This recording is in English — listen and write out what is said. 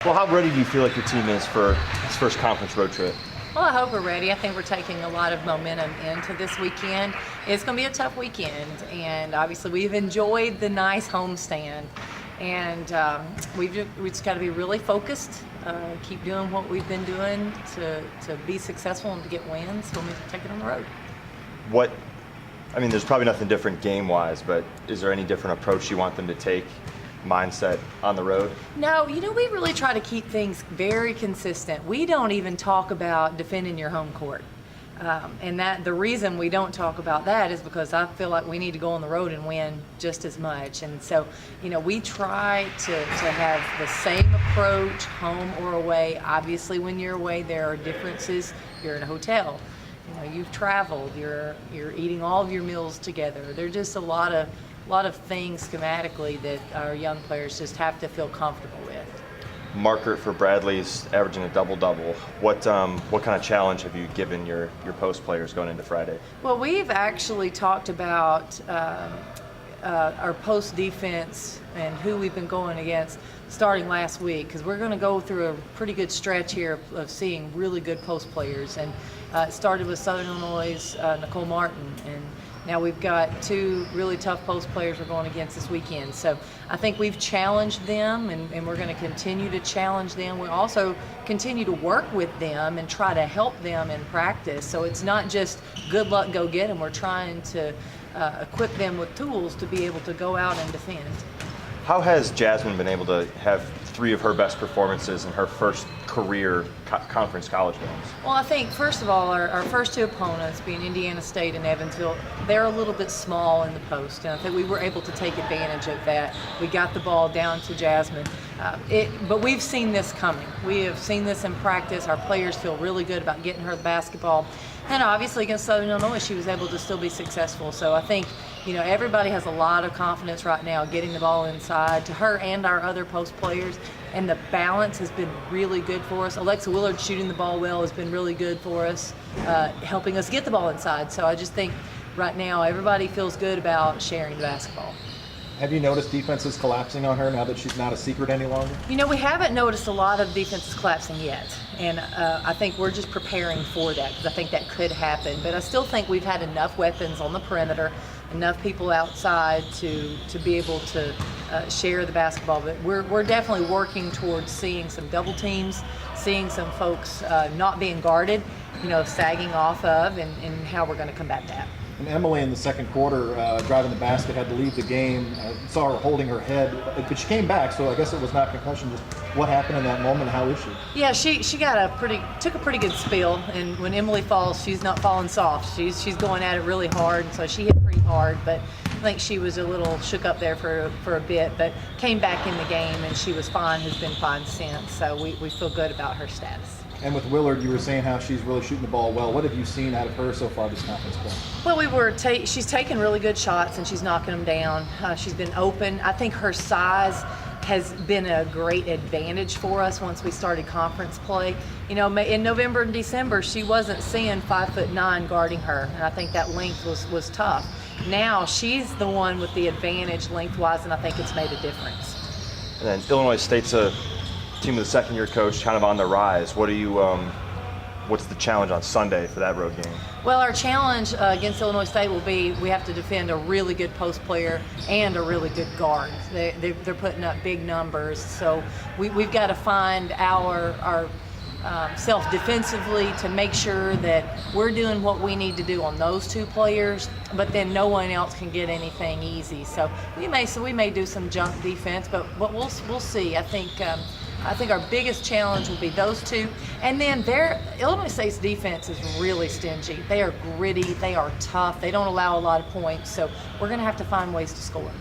Well, how ready do you feel like your team is for this first conference road trip? Well, I hope we're ready. I think we're taking a lot of momentum into this weekend. It's going to be a tough weekend, and obviously we've enjoyed the nice homestand, and we've just got to be really focused, keep doing what we've been doing to be successful and to get wins when we take it on the road. There's probably nothing different game-wise, but is there any different approach you want them to take, mindset on the road? No, we really try to keep things very consistent. We don't even talk about defending your home court. And the reason we don't talk about that is because I feel like we need to go on the road and win just as much. And so, we try to have the same approach, home or away. Obviously, when you're away, there are differences. You're in a hotel. You've traveled. You're eating all of your meals together. There's just a lot of things schematically that our young players just have to feel comfortable with. Markert for Bradley's averaging a double-double. What kind of challenge have you given your post players going into Friday? Well, we've actually talked about our post defense and who we've been going against starting last week, because we're going to go through a pretty good stretch here of seeing really good post players. And it started with Southern Illinois' Nicole Martin, and now we've got two really tough post players we're going against this weekend. So I think we've challenged them, and we're going to continue to challenge them. We also continue to work with them and try to help them in practice. So it's not just good luck, go get them. We're trying to equip them with tools to be able to go out and defend. How has Jasmine been able to have three of her best performances in her first career conference college games? Well, I think, first of all, our first two opponents, being Indiana State and Evansville, they're a little bit small in the post, and I think we were able to take advantage of that. We got the ball down to Jasmine. But we've seen this coming. We have seen this in practice. Our players feel really good about getting her the basketball. And obviously against Southern Illinois, she was able to still be successful. So I think, everybody has a lot of confidence right now getting the ball inside to her and our other post players. And the balance has been really good for us. Alexa Willard shooting the ball well has been really good for us, helping us get the ball inside. So I just think right now everybody feels good about sharing the basketball. Have you noticed defenses collapsing on her now that she's not a secret any longer? We haven't noticed a lot of defenses collapsing yet, and I think we're just preparing for that, because I think that could happen. But I still think we've had enough weapons on the perimeter, enough people outside to be able to share the basketball. But we're definitely working towards seeing some double teams, seeing some folks not being guarded, sagging off of, and how we're going to combat that. And Emily in the second quarter, driving the basket, had to leave the game. Saw her holding her head, but she came back, so I guess it was not concussion. Just what happened in that moment? How is she? Yeah, she took a pretty good spill, and when Emily falls, she's not falling soft. She's going at it really hard, so she hit pretty hard. But I think she was a little shook up there for a bit, but came back in the game, and she was fine. Has been fine since. So we feel good about her status. And with Willard, you were saying how she's really shooting the ball well. What have you seen out of her so far this conference play? Well, she's taken really good shots, and she's knocking them down. She's been open. I think her size has been a great advantage for us once we started conference play. In November and December, she wasn't seeing 5'9" guarding her, and I think that length was tough. Now she's the one with the advantage lengthwise, and I think it's made a difference. And then Illinois State's a team with a second-year coach, kind of on the rise. What's the challenge on Sunday for that road game? Well, our challenge against Illinois State will be we have to defend a really good post player and a really good guard. They're putting up big numbers, so we've got to find our self defensively to make sure that we're doing what we need to do on those two players, but then no one else can get anything easy. So we may do some junk defense, but we'll see. I think our biggest challenge will be those two. And then Illinois State's defense is really stingy. They are gritty, they are tough, they don't allow a lot of points, so we're going to have to find ways to score.